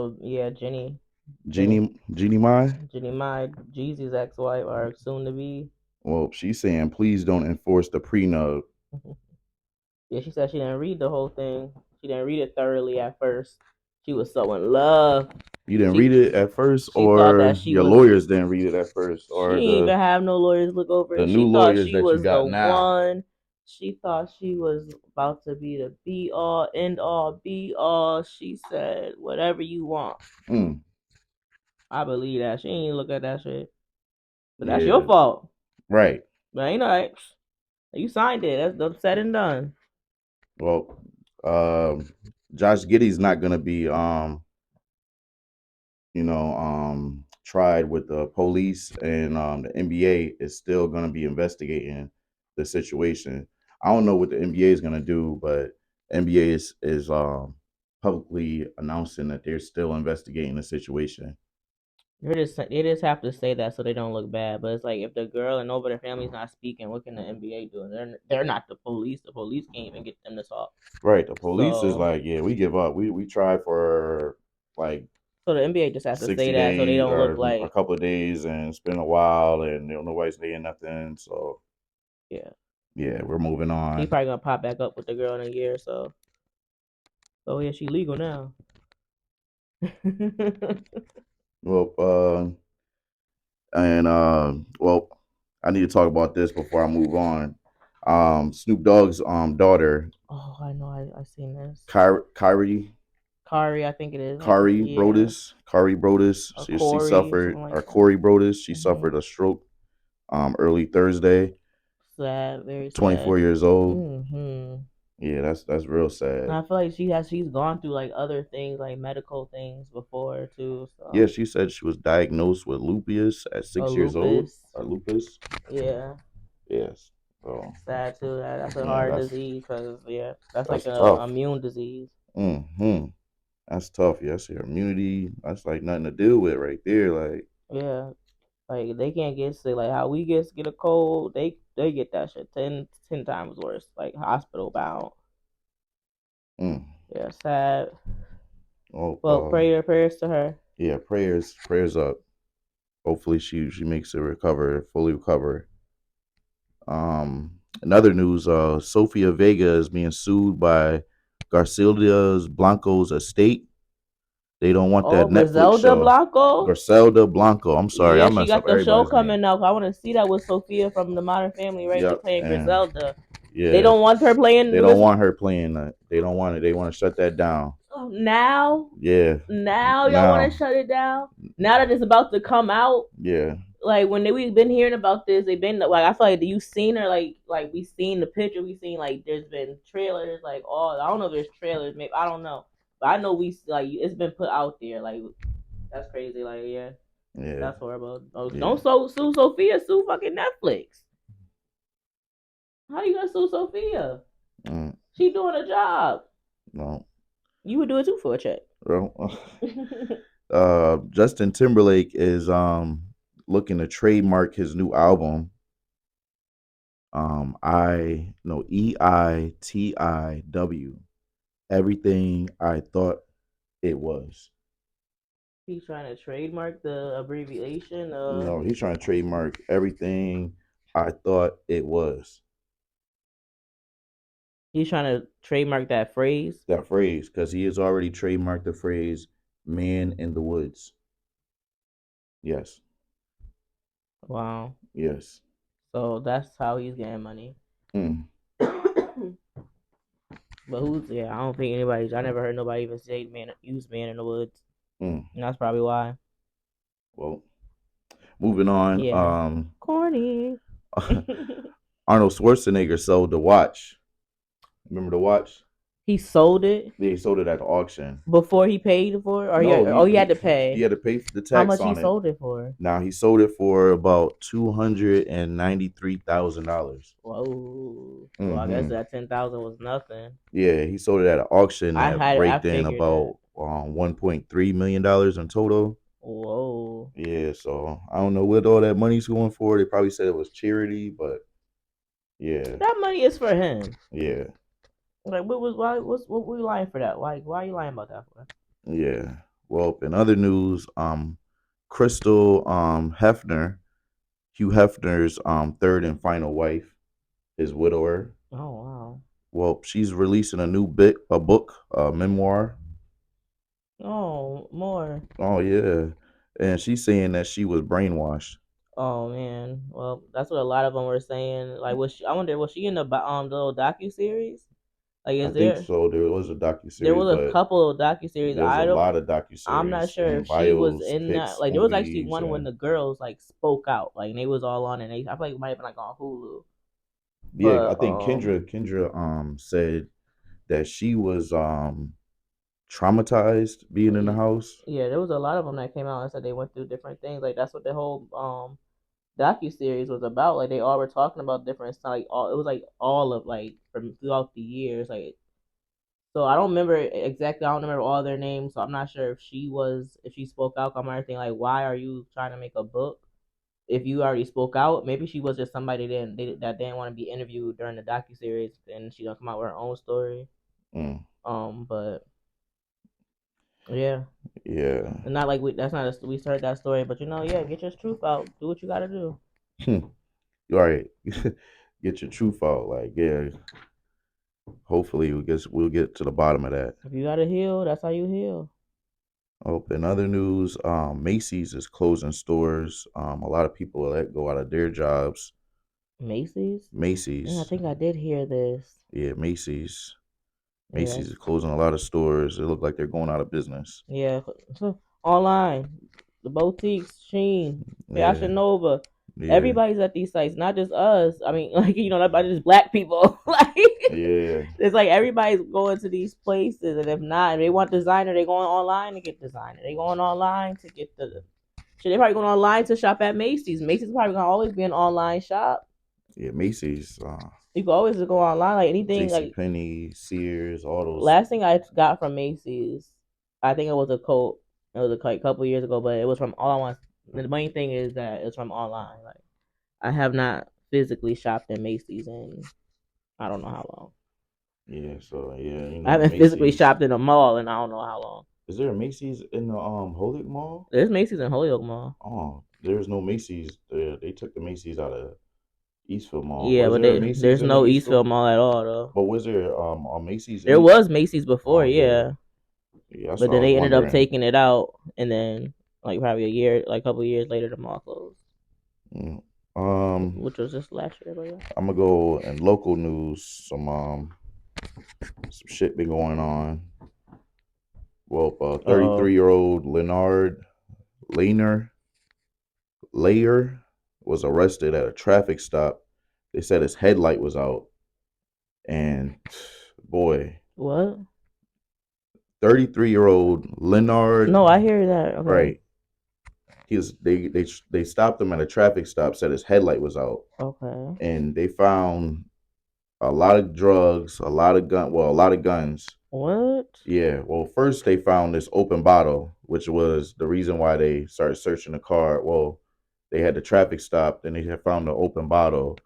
Well, yeah, Jenny, Jeannie Mai. Jenny Mai, Jeezy's ex-wife or soon to be. Well, she's saying please don't enforce the prenup. Yeah, she said she didn't read the whole thing. She didn't read it thoroughly at first. She was so in love. You didn't She read it at first, she thought that or she your was. lawyers didn't read it at first, She or didn't even have no lawyers look over the it. new She thought lawyers she that you was the got now. one. She thought she was about to be the be all, end all, be all. She said, whatever you want. Mm, I believe that. She ain't look at that shit. But that's your yeah, fault. right. But ain't like you signed it. That's said and done. Well, um, Josh Giddey's not gonna be tried with the police, and the NBA is still going to be investigating the situation. I don't know what the NBA is going to do, but NBA is publicly announcing that they're still investigating the situation. They just have to say that so they don't look bad. But it's like if the girl and nobody family's not speaking, what can the NBA do? They're not the police. The police can't even get them to talk. Right, the police is So like, yeah, we give up. We tried for like so the NBA just has to say 60 that so they days don't look or a like couple of days, and it's been a while, and nobody's saying nothing. So yeah. yeah, we're moving He on. probably gonna pop back up with the girl in a year or so. Oh yeah, she legal now. Well, And well, I need to talk about this before I move on. Snoop Dogg's daughter, Oh, I know. I seen this. Kyrie Kari, I think it is. Kari Yeah, Brodus, Kari Brodus, or she Corey, suffered, something like or that. Corey Brodus, she Hmm. suffered a stroke early Thursday. Sad, very sad. 24 years old. Hmm. Yeah, that's real sad. And I feel like she's gone through like other things, like medical things before too. Yeah, So, she said she was diagnosed with lupus at or 6 years old, lupus. or lupus. Yeah, Yes. So sad too. That's a yeah, hard disease because yeah, that's like that's a tough. immune disease. Hmm. That's tough. Yes, your immunity. That's like nothing to deal with right there. Like, Yeah, like they can't get sick. Like how we get a cold, they get that shit ten times worse. Like hospital bound. mm, Yeah, sad. oh, Well, prayers to her. yeah. Prayers up. Hopefully, she makes it recover, fully recover. Another news. Sofia Vega is being sued by Garcila's Blanco's estate. They don't want Oh, that Netflix Griselda show. Blanco. Garcelda Blanco. I'm sorry, I Yeah, she mess got up the show everybody's name. coming up. I want to see that with Sophia from the Modern Family, right? She Yep, playing and Griselda. They yeah, don't want her they playing. don't Listen, want her playing that. They don't want it. They want to shut that down. now, Yeah, now y'all want now, to shut it down. Now that it's about to come out, yeah, like when we've been hearing about this, they've been like I feel like you seen her like we seen the picture, we seen like there's been trailers like all I don't know if there's trailers, maybe I don't know, but I know we like it's been put out there like that's crazy, like yeah, yeah, that's horrible. Oh, yeah. don't sue Sophia, sue fucking Netflix. How you gonna sue Sophia? Mm, She doing a job. no, You would do it too for a check. well, Justin Timberlake is looking to trademark his new album. I no EITIW. Everything I thought it was. He's trying to trademark the abbreviation of. No, he's trying to trademark everything I thought it was. He's trying to trademark that phrase. That phrase, because he has already trademarked the phrase "man in the woods." Yes, Wow. yes. So that's how he's getting money. Mm, But who's yeah? I don't think anybody's. I never heard nobody even say use man in the woods. mm. And that's probably why. Well, moving on. Yeah. Corny. Arnold Schwarzenegger sold the watch. Remember the watch? He sold it They sold it at the auction. before he paid for it, or No, he had to he pay. had to pay for the How tax much he on it. sold it for? Now he sold it for about $293,000. Whoa. Well, I guess Mm-hmm. that 10,000 was nothing. Yeah, he sold it at an auction that I raked in figured that. about $1.3 million in total. Whoa. Yeah, so I don't know what all that money's going for. They probably said it was charity, but yeah, That money is for him. yeah, Like what was why what were you lying for that? Why are you lying about that for? yeah. Well, in other news, Crystal Hefner, Hugh Hefner's third and final wife, his widower. Oh wow. Well, she's releasing a book, a memoir. Oh, more. Oh yeah, and she's saying that she was brainwashed. Oh man. Well, that's what a lot of them were saying. Like, was she? I wonder, was she in the little docu series? Like, I is think there? so. There was a docu There series, was a but couple of docu series. there's a I don't. lot of docu I'm not series sure if and she was bios, in that. pics, Like, there was actually movies, one when and the girls like spoke out. Like, and they was all on, and they. I feel like it might have been like on Hulu. yeah, I But think Kendra said that she was traumatized being in the house. yeah, there was a lot of them that came out and said they went through different things. Like that's what the whole docu series was about. Like they all were talking about different stuff. Like all it was like all of like from throughout the years. Like so I don't remember exactly. I don't remember all their names. So I'm not sure if she spoke out on everything. Like why are you trying to make a book? If you already spoke out, maybe she was just somebody that didn't want to be interviewed during the docu series, and she gonna come out with her own story. Mm, But yeah, yeah. and not like that's not we started that story, but yeah, get your truth out, do what you gotta do. All right. Get your truth out. Like, yeah. Hopefully, we'll get to the bottom of that. If you gotta heal, that's how you heal. Oh, in other news, Macy's is closing stores. A lot of people let go out of their jobs. Macy's. Yeah, I Macy's, think I did hear this. yeah, Macy's. Macy's Yes. is closing a lot of stores. It look like they're going out of business. Yeah. Online, the boutiques, Sheen, Yeah, Fashion Nova. yeah, Everybody's at these sites, not just us. I mean, like not just black people. Like yeah, it's like everybody's going to these places, and if not, if they want designer, they going online to get designer. They going online to get the. Shit, they probably going online to shop at Macy's. Macy's probably gonna always be an online shop. yeah. Macy's, You can always just go online, like anything. J.C. Like Penney, Sears, all those. last thing I got from Macy's, I think it was a coat. It was a like, couple years ago, but it was from all I want. The main thing is that it's from online. Like I have not physically shopped at Macy's in I don't know how long. Yeah, so yeah, I haven't physically Macy's. shopped in a mall in I don't know how long. Is there a Macy's in the Holyoke Mall? There's Macy's in Holyoke Mall. Oh, there's no Macy's there. They took the Macy's out of Eastfield Mall. Yeah, Was but there a Macy's there's in the no Eastfield? Eastville Mall at all though. But was there a Macy's There in? was Macy's before, Oh yeah, yeah, yeah. That's but what I then was they ended up wondering. taking it out, and then like probably a couple of years later, the mall closed, Mm. which was just last year. But yeah. I'm gonna go in local news. Some shit been going on. Well, Oh, 33-year-old Leonard Laner Layer was arrested at a traffic stop. They said his headlight was out, and boy, what? 33-year-old Leonard, No, I hear that. Okay, right? They stopped him at a traffic stop. Said his headlight was out, okay. and they found a lot of drugs, a lot of a lot of guns. What? Yeah. Well, first they found this open bottle, which was the reason why they started searching the car. Well, they had the traffic stop, then they had found the open bottle,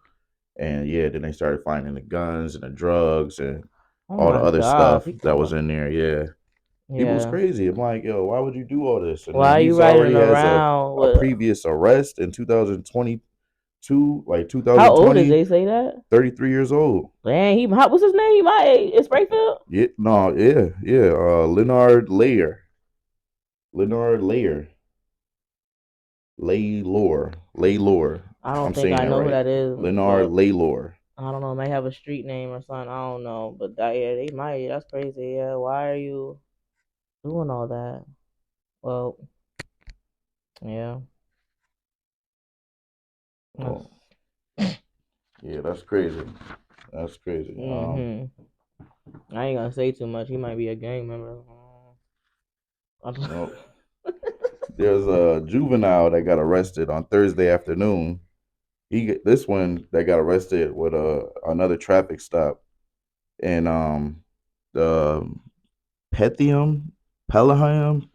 and yeah, then they started finding the guns and the drugs and Oh all the my other God, stuff people. that was in there. Yeah. People was Yeah. crazy. I'm like, yo, why would you do all this? And Why then are you he's riding already has around a with? previous arrest in 2022, like How old did 2020, they say that? 33 years old. Dang, what's his name? He my age. It's Springfield. Yeah, no, yeah, yeah. Leonard Layer. Leonard Layer. Laylor. Laylor. I don't I'm think saying I that know who right. that is, Leonard but Laylor. I don't know. It might have a street name or something. I don't know. But yeah, they might. That's crazy. Yeah. Why are you doing all that? Well, yeah. That's, Oh, yeah, that's crazy. That's crazy. mhm. I ain't gonna say too much. He might be a gang member. Well, there's a juvenile that got arrested on Thursday afternoon. This one that got arrested with another traffic stop in the Pethium, Pelham,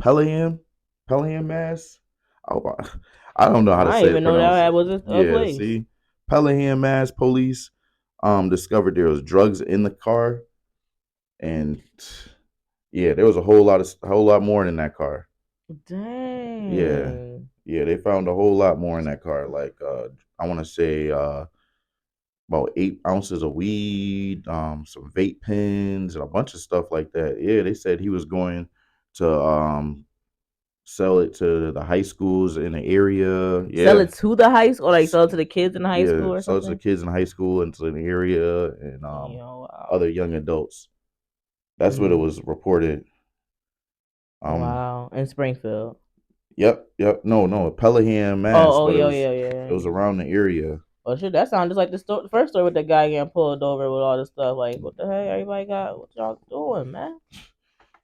Mass. Oh, I don't know how to I didn't say it, even know pronounce that it. was a Yeah, place. see, Pelham, Mass. Police discovered there was drugs in the car, and yeah, there was a whole lot more in that car. Yeah, Dang. yeah, they found a whole lot more in that car. Like I want to say about 8 ounces of weed, some vape pens, and a bunch of stuff like that. Yeah, they said he was going to sell it to the high schools in the area. Sell Yeah, it to the high school, or like sell it to the kids in the high yeah, school or sell it to something? kids in high school and to the area and Yo, wow. other young adults. That's what it Mm, was reported. Um, wow. In Springfield. yep, yep. No, no, Pelham, Mass, Oh, but yeah, yeah, yeah. it was around the area. Oh shit, that sounds just like the first story with the guy getting pulled over with all this stuff. Like, what the heck? Everybody got what y'all doing, man?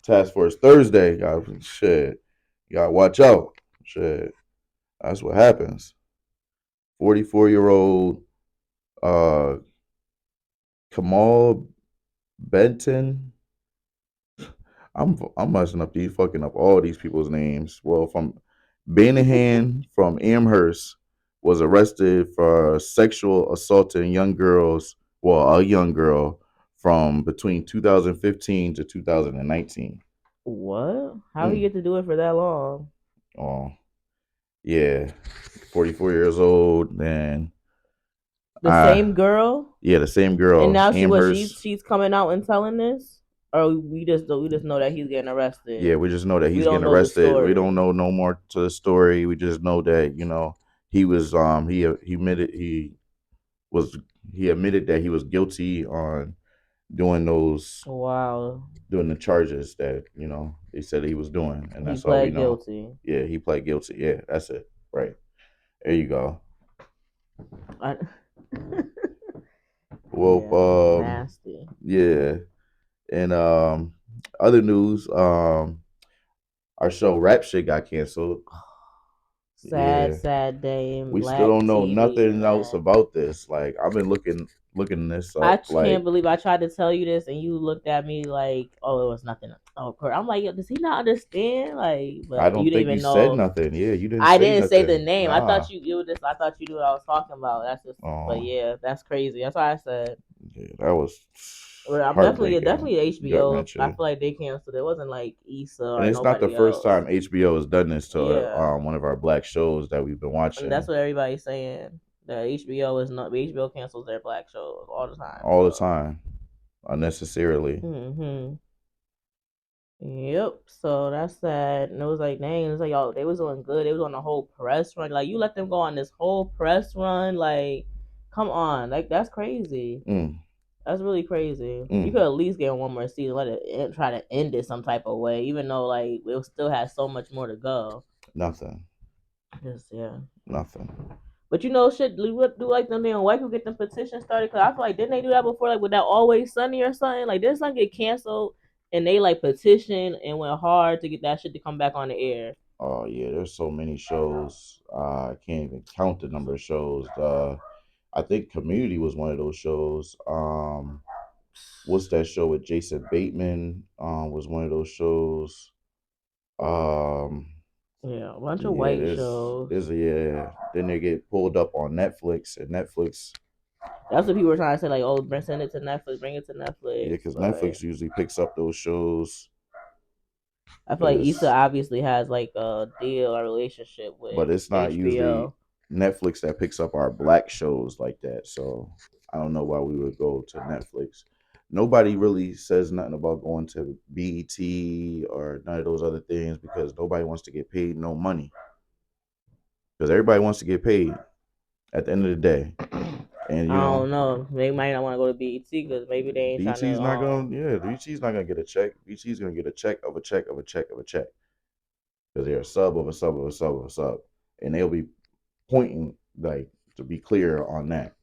Task Force Thursday, shit. You gotta watch out. Shit. That's what happens. 44-year-old uh Kamal Benton. I'm messing up these fucking up all these people's names. Well, from Banahan from Amherst was arrested for sexual assaulting young girls, well, a young girl from between 2015 to 2019. What? How he Mm. get to do it for that long? Oh, yeah. 44 years old and The same girl, yeah, the same and girl, now Amherst. she's coming out and telling this, or we just know that he's getting arrested. Yeah, we just know that We he's don't getting know the arrested. We story. don't know no more to the story. We just know that he was he admitted was he admitted that he was guilty on doing those Wow, doing the charges that they said he was doing, and he that's all we pled know. guilty. Yeah, he pled guilty. Yeah, that's it. Right there you go. I, Well, yeah, nasty. yeah, and other news, our show Rap Shit got canceled. Sad, Yeah, sad day in we still black don't know TV, nothing else man. about this. Like I've been looking this I up. can't Like believe I tried to tell you this and you looked at me like, oh, it was nothing. Oh, Kurt. I'm like, yo, does he not understand? Like, I but you don't didn't think you even said know. nothing. Yeah, you didn't I say didn't say the nothing. name. I Nah. thought you just. I thought you knew what I was talking about. That's just. But Oh, yeah, that's crazy. That's why I said. yeah, that was Well, I'm heartbreaking, definitely gut HBO. I feel wrenching. like they canceled. It wasn't like Issa And or it's not the nobody first else. time HBO has done this to Yeah, one of our black shows that we've been and that's watching what everybody's saying. That HBO is not. HBO cancels their black shows all the time. all the So. time, unnecessarily. Mhm. Yep. So that's sad. And it was like, dang, it was like y'all they was doing good. They was on the whole press run. Like you let them go on this whole press run. Like, come on. Like that's crazy. Mm, That's really crazy. You mm, could at least get one more season, let it try to end it some type of way, even though like it still has so much more to go. nothing, Just yeah. nothing. But you know, shit, do like them damn white people get them petitions started? Cause I feel like didn't they do that before, like with that Always Sunny or something? Like didn't something get canceled and they like petitioned and went hard to get that shit to come back on the air? Oh yeah, there's so many shows. I can't even count the number of shows. I think Community was one of those shows. What's that show with Jason Bateman? Was one of those shows. Um, Yeah, a bunch of yeah, white shows. yeah. Then they get pulled up on Netflix, and Netflix, That's what people were trying to say, like, oh, send it to Netflix, bring it to yeah, Netflix. because But Netflix usually picks up those shows. I feel But like Issa obviously has like a deal or relationship with it's not usually HBO. Netflix that picks up our black shows like that. So I don't know why we would go to Netflix. Nobody really says nothing about going to BET or none of those other things because nobody wants to get paid no money. Because everybody wants to get paid at the end of the day. And I don't know. They might not want to go to BET because maybe they ain't trying BT's to. not gonna BT's not gonna get a check. BT's gonna get a check of a check of a check of a check. Because they're a sub of a sub of a sub of a sub. And they'll be pointing like to be clear on that.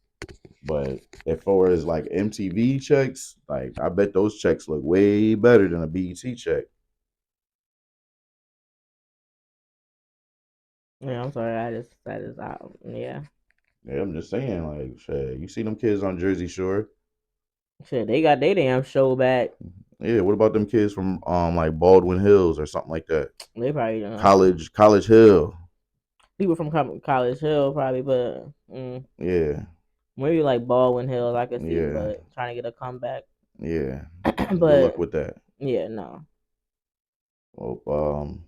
But as far as like MTV checks, like I bet those checks look way better than a BET check. Yeah, I'm sorry. That is out. Yeah, Yeah, I'm just saying, like, shit, you see them kids on Jersey Shore. shit. They got their damn show back. Yeah, what about them kids from like Baldwin Hills or something like that? They probably College Hill. people from College Hill probably, but Yeah, maybe like Baldwin Hills I could see, yeah, but trying to get a comeback. yeah. Good luck But with that. yeah, no. Well,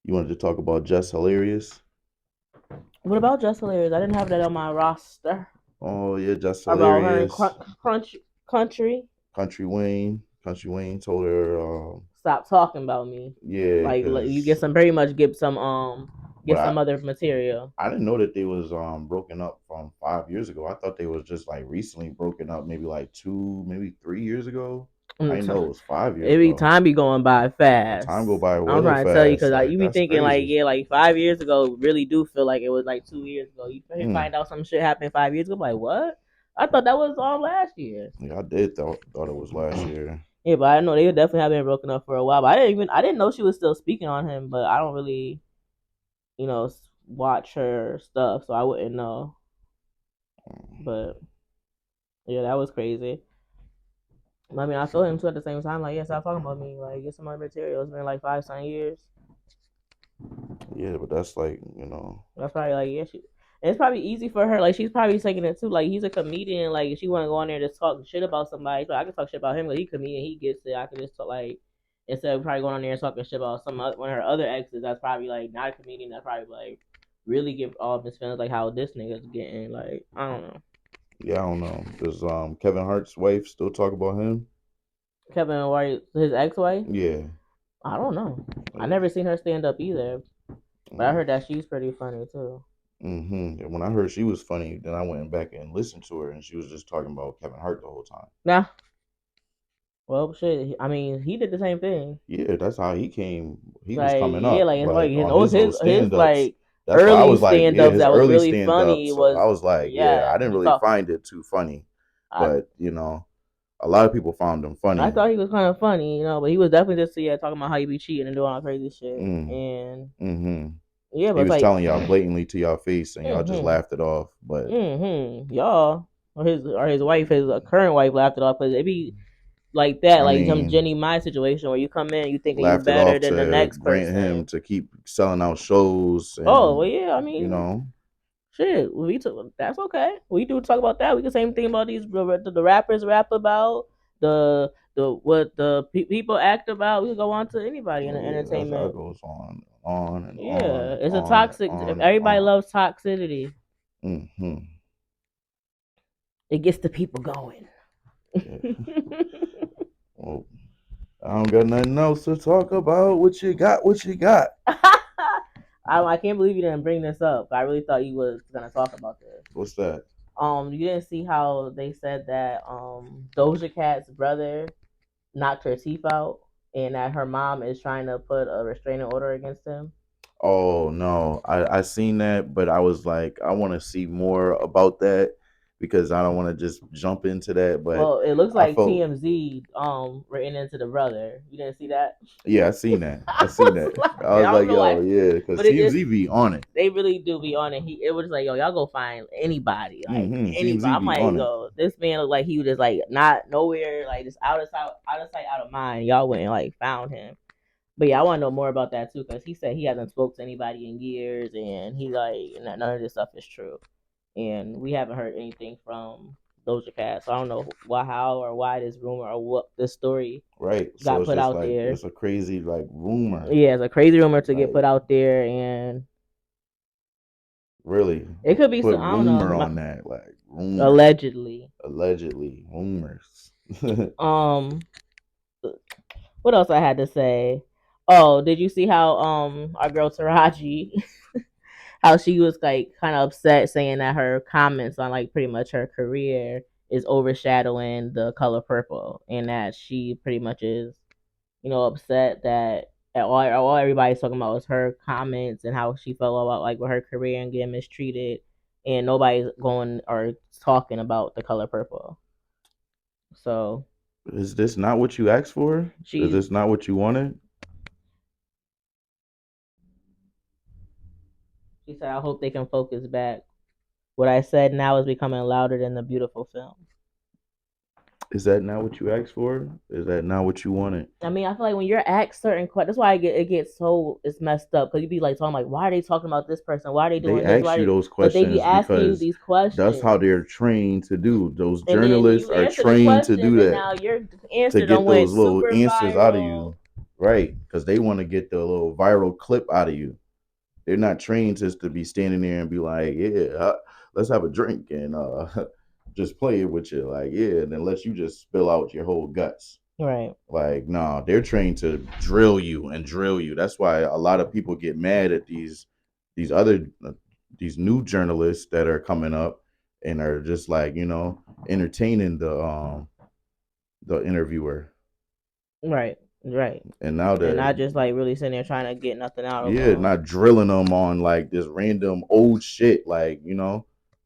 You wanted to talk about Just Hilarious? What about Just Hilarious? I didn't have that on my roster. Oh yeah, Just About her and Hilarious. country. Country Wayne told her, Stop talking about me. yeah, Like you because get some pretty much but get some other material. I didn't know that they was broken up from 5 years ago. I thought they was just like recently broken up, maybe like 2, maybe 3 years ago. I didn't know it was 5 years Every ago. time be going by The time fast. go by I'm real trying to tell you fast. because Like you be that's thinking like crazy. yeah, like 5 years ago really do feel like it was like 2 years ago. You Mm. find out some shit happened 5 years ago, like what? I thought that was last year. Yeah, I did thought it was last year. Yeah, but I know they definitely have been broken up for a while. But I didn't know she was still speaking on him. But I don't really watch her stuff, so I wouldn't know. But yeah, that was crazy. I mean, I feel him too at the same time. Like, yeah, stop talking about me. Like, get some other material. It's been like 5 years. Yeah, but that's like That's probably like yeah. It's probably easy for her. Like, she's probably taking it too. Like, he's a comedian. Like, if she want to go on there and just talk shit about somebody, so I can talk shit about him. Like, he's a comedian. He gets it. I can just talk like instead of probably going on there and talking shit about one of her other exes. That's probably like not a comedian. That's probably like really give all of his feelings like how this nigga's getting. Like, I don't know. Yeah, I don't know. Does Kevin Hart's wife still talk about him? Kevin White, his ex-wife. Yeah. I don't know. I Yeah. never seen her stand up either, but I heard that she's pretty funny too. And when I heard she was funny, then I went back and listened to her, and she was just talking about Kevin Hart the whole time. Nah. Well, shit. I mean, he did the same thing. Yeah, that's how he came. He was Like, coming yeah, up, like it's like but on his old his stand ups, like that's why I early was like, stand yeah, ups his that was early really stand up. funny So was I was like, yeah, I yeah. didn't He really talk. find it too funny, I but a lot of people found him I funny. thought he was kind of funny, but he was definitely just yeah talking about how you be cheating and doing all crazy shit Mm. and Hmm. yeah, but He it's was like telling y'all blatantly to y'all face, and y'all just laughed it off. But y'all or his wife, his current wife laughed it off because it be like that, I like some mean, Jenny My situation where you come in, you thinking you laughed it better off than the to next grant him person. to keep selling out shows, Oh well, and yeah. I you mean, know, shit. That's okay. We do talk about that. We can same thing about the rappers rap about the what the people act about. We can go on to anybody in the yeah, that's how it entertainment. goes on and on Yeah, and it's a on and toxic. on and Everybody on. loves toxicity. Hmm. It gets the people going. Yeah. Well, I don't got nothing else to talk about. What you got? What you got? I can't believe you didn't bring this up. I really thought you was gonna talk about this. What's that? You didn't see how they said that Doja Cat's brother knocked her teeth out, and that her mom is trying to put a restraining order against him. Oh no, I seen that, but I was like, I want to see more about that because I don't want to just jump into that. But Well, it looks I like felt, TMZ written into the brother. You didn't see that? yeah, I seen that. I I seen was that. like, I I was don't like, know why, yo, yeah, because but it just TMZ be on it. they really do be on it. It was like, yo, y'all go find anybody, like anybody. TMZ I'm be like, on it. yo, this man looked like he was just like not nowhere, like just out of sight, out of mind. Y'all went and like found him. But yeah, I want to know more about that too, because he said he hasn't spoke to anybody in years, and he like none of this stuff is true, and we haven't heard anything from Doja Cat. So I don't know how or why this rumor or what this story Right. So got it's put just out like there. it's a crazy like rumor. Yeah, it's a crazy rumor to get put Like out there, and really it could be put some. I don't rumor know. on that. Like rumor. Allegedly. Allegedly. Rumors. Um, what else I had to say? Oh, did you see how our girl Taraji how she was like kind of upset saying that her comments on like pretty much her career is overshadowing the color purple and that she pretty much is upset that all everybody's talking about was her comments and how she felt about like with her career and getting mistreated and nobody's going or talking about the color purple. So Is this not what you asked for? Is she's this not what you wanted? she said I hope they can focus back. What I said now is becoming louder than the beautiful film. Is that not what you asked for? Is that not what you wanted? I mean, I feel like when you're asked certain questions, that's why it gets so it's messed up because you be like talking like, why are they talking about this person? Why are they They doing this? ask you those But they be questions asking you because these that's how questions, they're trained to do. Those and then journalists you are answer the trained to do questions, and that, now your to answer get done went those little super answers out of viral. you. right? Because they want to get the little viral clip out of you. They're not trained just to be standing there and be like, yeah, let's have a drink and just play it with you, like, yeah, and then let you just spill out your whole guts. Right. Like, no, they're trained to drill you and drill you. That's why a lot of people get mad at these other these new journalists that are coming up and are just like, entertaining the interviewer. Right. Right. And now And they're, not just like really sitting there trying to get nothing out of yeah, them. not drilling them on like this random old shit. Like,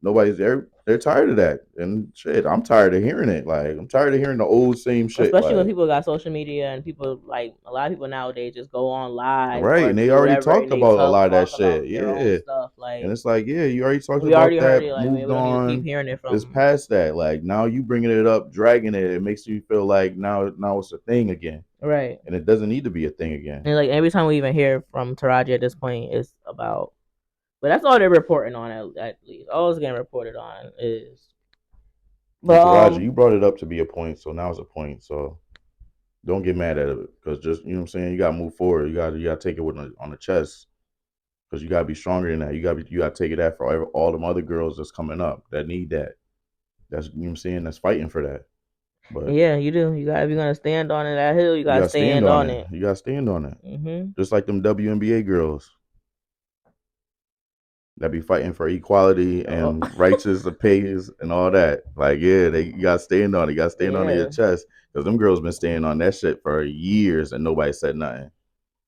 nobody's there. They're tired of that. And shit, I'm tired of hearing it. Like, I'm tired of hearing the old same shit. Especially when Like, people got social media and people like a lot of people nowadays just go on live right. or And they do already whatever talked and they about a lot of that talk shit. about their own Yeah. stuff. And Like it's like, yeah, you already talked we already about heard that, it. Like maybe moved we don't need to keep on. hearing it It's from. past that. Like, now you bringing it up, dragging it. It makes you feel like now it's a thing again. Right. And it doesn't need to be a thing again. And like every time we even hear from Taraji at this point, it's about. But that's all they're reporting on at least. All it's getting reported on is. And But Taraji, you brought it up to be a point, so now it's a point. So don't get mad at it, because just, what I'm saying, you gotta move forward. You gotta take it on the chest, because you gotta be stronger than that. You gotta take it that for all them other girls that's coming up that need that. That's, what I'm saying, that's fighting for that. But yeah, you do. You got if you're gonna stand on it, that hill, you you gotta gotta stand stand on on it. it. You gotta stand on it. Mhm. Just like them WNBA girls that be fighting for equality Oh, and righteous pays and all that. Like, yeah, you gotta stand on it. You gotta stand on your yeah. chest, because them girls been standing on that shit for years and nobody said nothing.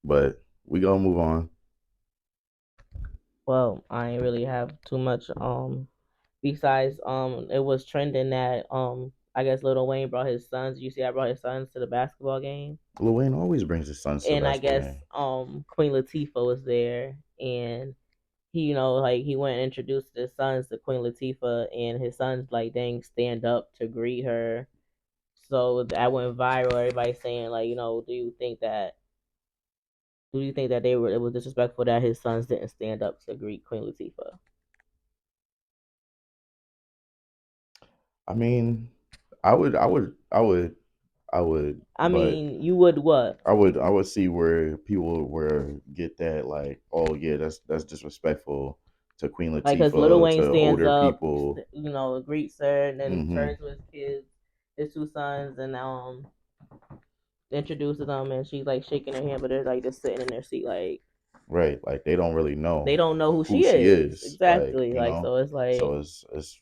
But we gonna move on. Well, I ain't really have too much. Besides, it was trending that I guess Lil Wayne brought his sons. You see, I brought his sons to the basketball game, Lil Wayne always brings his sons to the and I basketball guess game. Queen Latifah was there, and he, like he went and introduced his sons to Queen Latifah, and his sons like dang stand up to greet her. So that went viral. Everybody saying like, do you think that it was disrespectful that his sons didn't stand up to greet Queen Latifah? I mean, I would, I but mean, you would what? I would see where people were get that, like, oh yeah, that's disrespectful to Queen Like, cause Lil Latifah, Wayne to stands older up, people. greets her, and then Hmm. turns to his kids, his two sons, and introduces them, and she's like shaking her hand, but they're like just sitting in their seat, like Right, like they don't really they know don't know who who she she is is. Like, exactly. Like, so it's like so it's.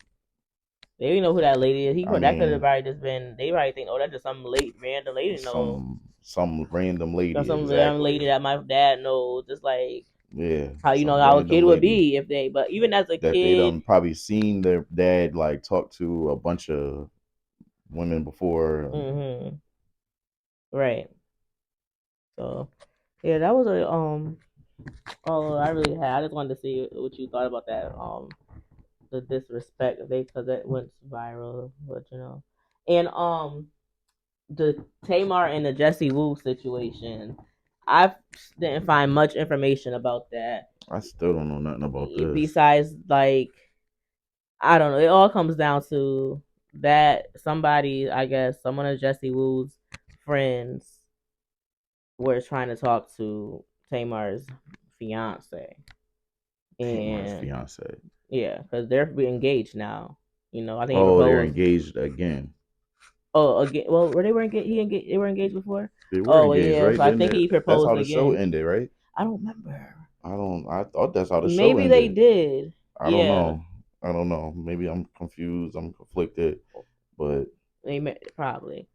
they don't know who that lady is. I That could have mean, probably just been. They probably think, oh, that's just some late random lady. No, some random that's lady, some random lady exactly. that my dad knows. Just like Yeah, how some how a kid random would lady be if they. But even as a that they kid, done probably seen their dad like talk to a bunch of women before. hmm right. So yeah, that was a Oh, I really had. I just wanted to see what you thought about that. The disrespect because that went viral, but and the Tamar and the Jesse Wu situation. I didn't find much information about that. I still don't know nothing about this. Besides, like I don't know, it all comes down to that somebody, I guess, someone of Jesse Wu's friends were trying to talk to Tamar's fiance, Tamar's and fiance. yeah, because they're engaged now. I think he Oh, they're proposed. engaged again. Oh, again. Well, were they were engaged? They were engaged before. They were Oh, well, engaged, yeah. right? So I Didn't think it? he That's proposed how the show again. ended, right? I don't remember. I don't. I thought that's how the show Maybe they ended. did. I don't Yeah. know. I don't know. Maybe I'm confused. I'm conflicted. But They probably.